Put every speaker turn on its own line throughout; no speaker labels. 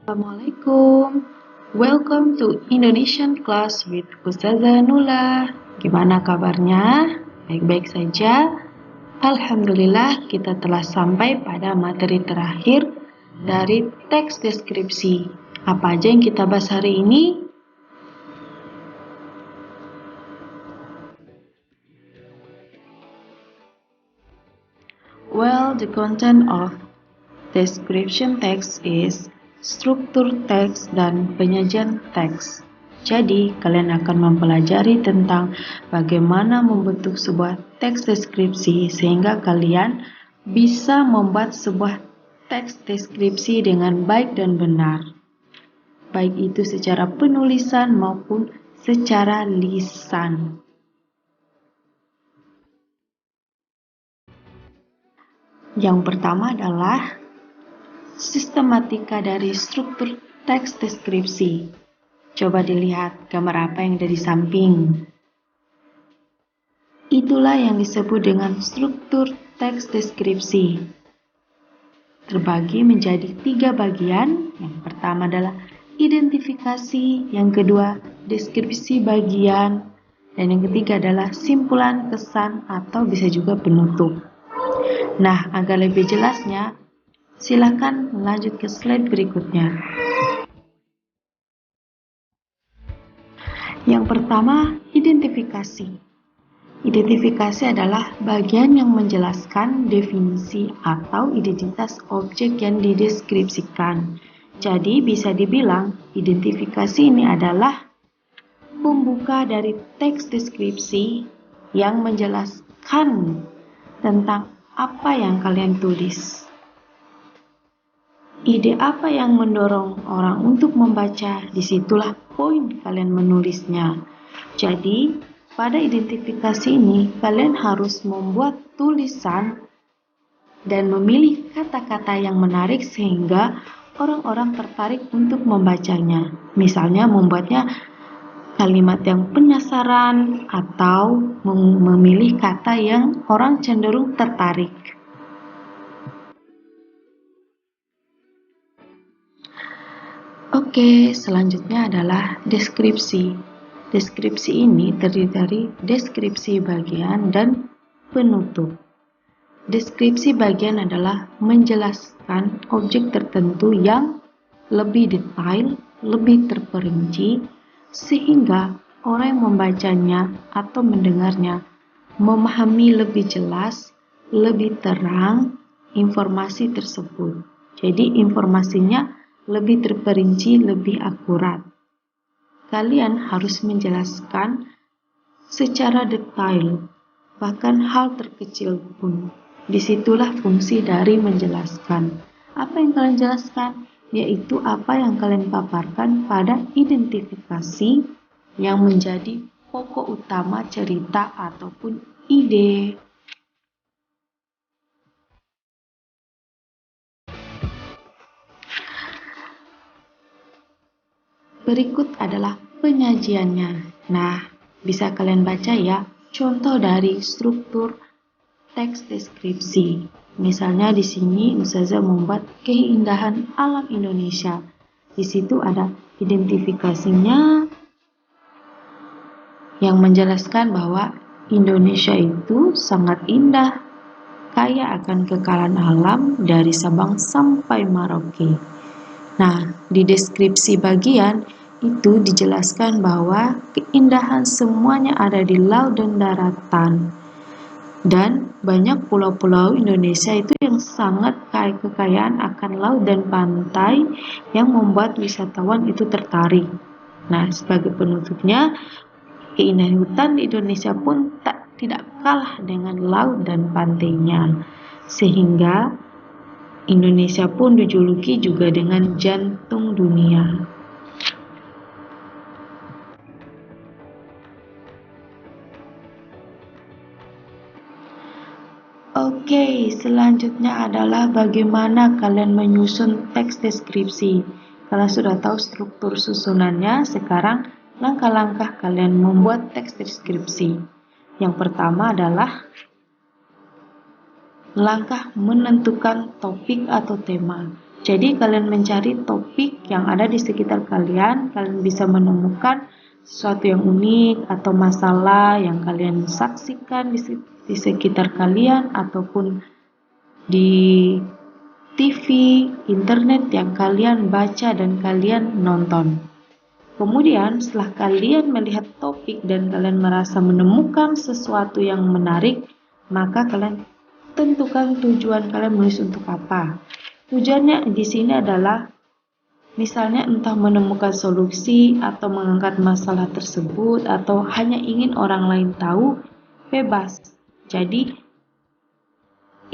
Assalamualaikum. Welcome to Indonesian class with Ustazah Nula. Gimana kabarnya? Baik-baik saja? Alhamdulillah, kita telah sampai pada materi terakhir dari teks deskripsi. Apa aja yang kita bahas hari ini? Well, the content of description text is struktur teks dan penyajian teks. Jadi, kalian akan mempelajari tentang bagaimana membentuk sebuah teks deskripsi sehingga kalian bisa membuat sebuah teks deskripsi dengan baik dan benar. Baik itu secara penulisan maupun secara lisan. Yang pertama adalah sistematika dari struktur teks deskripsi. Coba dilihat gambar apa yang ada di samping. Itulah yang disebut dengan struktur teks deskripsi. Terbagi menjadi 3 bagian. Yang pertama adalah identifikasi, yang kedua deskripsi bagian, dan yang ketiga adalah simpulan, kesan, atau bisa juga penutup. Nah, agar lebih jelasnya, silakan lanjut ke slide berikutnya. Yang pertama, identifikasi. Identifikasi adalah bagian yang menjelaskan definisi atau identitas objek yang dideskripsikan. Jadi, bisa dibilang identifikasi ini adalah pembuka dari teks deskripsi yang menjelaskan tentang apa yang kalian tulis. Ide apa yang mendorong orang untuk membaca, disitulah poin kalian menulisnya. Jadi, pada identifikasi ini, kalian harus membuat tulisan dan memilih kata-kata yang menarik sehingga orang-orang tertarik untuk membacanya. Misalnya, membuatnya kalimat yang penasaran atau memilih kata yang orang cenderung tertarik. Oke, selanjutnya adalah deskripsi. Deskripsi ini terdiri dari deskripsi bagian dan penutup. Deskripsi bagian adalah menjelaskan objek tertentu yang lebih detail, lebih terperinci, sehingga orang yang membacanya atau mendengarnya memahami lebih jelas, lebih terang informasi tersebut. Jadi informasinya lebih terperinci, lebih akurat. Kalian harus menjelaskan secara detail, bahkan hal terkecil pun. Disitulah fungsi dari menjelaskan. Apa yang kalian jelaskan? Yaitu apa yang kalian paparkan pada identifikasi yang menjadi pokok utama cerita ataupun ide. Berikut adalah penyajiannya. Nah, bisa kalian baca ya, contoh dari struktur teks deskripsi. Misalnya di sini Ustazah membuat keindahan alam Indonesia. Di situ ada identifikasinya yang menjelaskan bahwa Indonesia itu sangat indah, kaya akan kekayaan alam dari Sabang sampai Merauke. Nah, di deskripsi bagian itu dijelaskan bahwa keindahan semuanya ada di laut dan daratan. Dan banyak pulau-pulau Indonesia itu yang sangat kaya kekayaan akan laut dan pantai yang membuat wisatawan itu tertarik. Nah, sebagai penutupnya, keindahan hutan di Indonesia pun tidak kalah dengan laut dan pantainya. Sehingga Indonesia pun dijuluki juga dengan jantung dunia. Oke, selanjutnya adalah bagaimana kalian menyusun teks deskripsi. Kalian sudah tahu struktur susunannya, sekarang langkah-langkah kalian membuat teks deskripsi. Yang pertama adalah langkah menentukan topik atau tema. Jadi kalian mencari topik yang ada di sekitar kalian bisa menemukan sesuatu yang unik atau masalah yang kalian saksikan di sekitar kalian ataupun di TV, internet yang kalian baca dan kalian nonton. Kemudian setelah kalian melihat topik dan kalian merasa menemukan sesuatu yang menarik, maka kalian tentukan tujuan kalian menulis untuk apa. Tujuannya di sini adalah misalnya entah menemukan solusi atau mengangkat masalah tersebut atau hanya ingin orang lain tahu, bebas. Jadi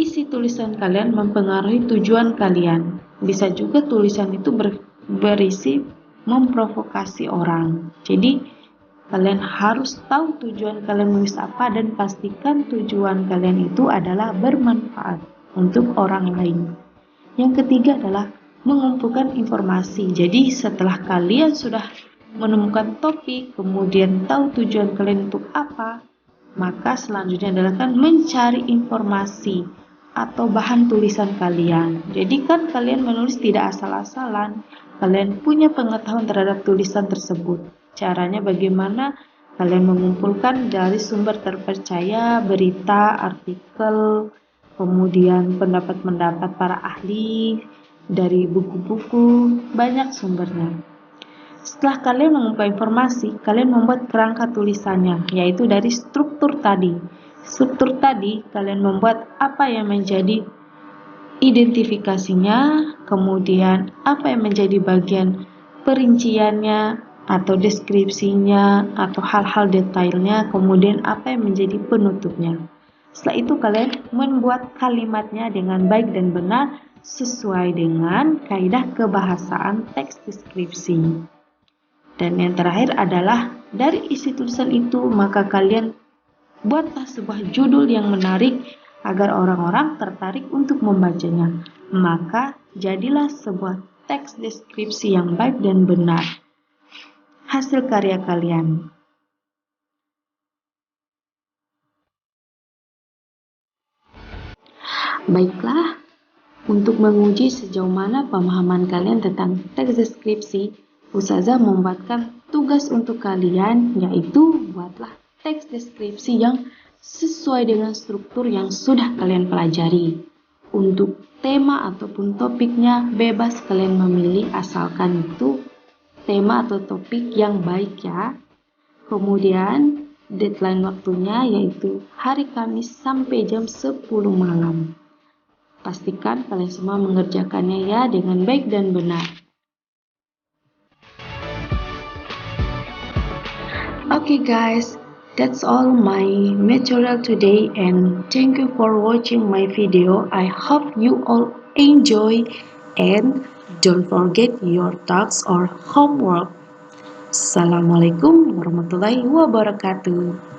isi tulisan kalian mempengaruhi tujuan kalian. Bisa juga tulisan itu berisi memprovokasi orang. Jadi kalian harus tahu tujuan kalian menulis apa dan pastikan tujuan kalian itu adalah bermanfaat untuk orang lain. Yang ketiga adalah mengumpulkan informasi. Jadi setelah kalian sudah menemukan topik, kemudian tahu tujuan kalian untuk apa, maka selanjutnya adalah kan mencari informasi atau bahan tulisan kalian. Jadi kan kalian menulis tidak asal-asalan, kalian punya pengetahuan terhadap tulisan tersebut. Caranya bagaimana? Kalian mengumpulkan dari sumber terpercaya, berita, artikel, kemudian pendapat-pendapat para ahli, dari buku-buku, banyak sumbernya. Setelah kalian mengumpulkan informasi, kalian membuat kerangka tulisannya, yaitu dari struktur tadi. Struktur tadi, kalian membuat apa yang menjadi identifikasinya, kemudian apa yang menjadi bagian perinciannya, atau deskripsinya, atau hal-hal detailnya, kemudian apa yang menjadi penutupnya. Setelah itu kalian membuat kalimatnya dengan baik dan benar sesuai dengan kaidah kebahasaan teks deskripsi. Dan yang terakhir adalah dari isi tulisan itu maka kalian buatlah sebuah judul yang menarik agar orang-orang tertarik untuk membacanya. Maka jadilah sebuah teks deskripsi yang baik dan benar. Hasil karya kalian. Baiklah, untuk menguji sejauh mana pemahaman kalian tentang teks deskripsi, Ustazah membuatkan tugas untuk kalian, yaitu buatlah teks deskripsi yang sesuai dengan struktur yang sudah kalian pelajari. Untuk tema ataupun topiknya bebas kalian memilih, asalkan itu tema atau topik yang baik ya. Kemudian deadline waktunya yaitu hari Kamis sampai jam 10 malam. Pastikan kalian semua mengerjakannya ya dengan baik dan benar. Okay guys, that's all my material today and thank you for watching my video. I hope you all enjoy and don't forget your tasks or homework. Assalamualaikum warahmatullahi wabarakatuh.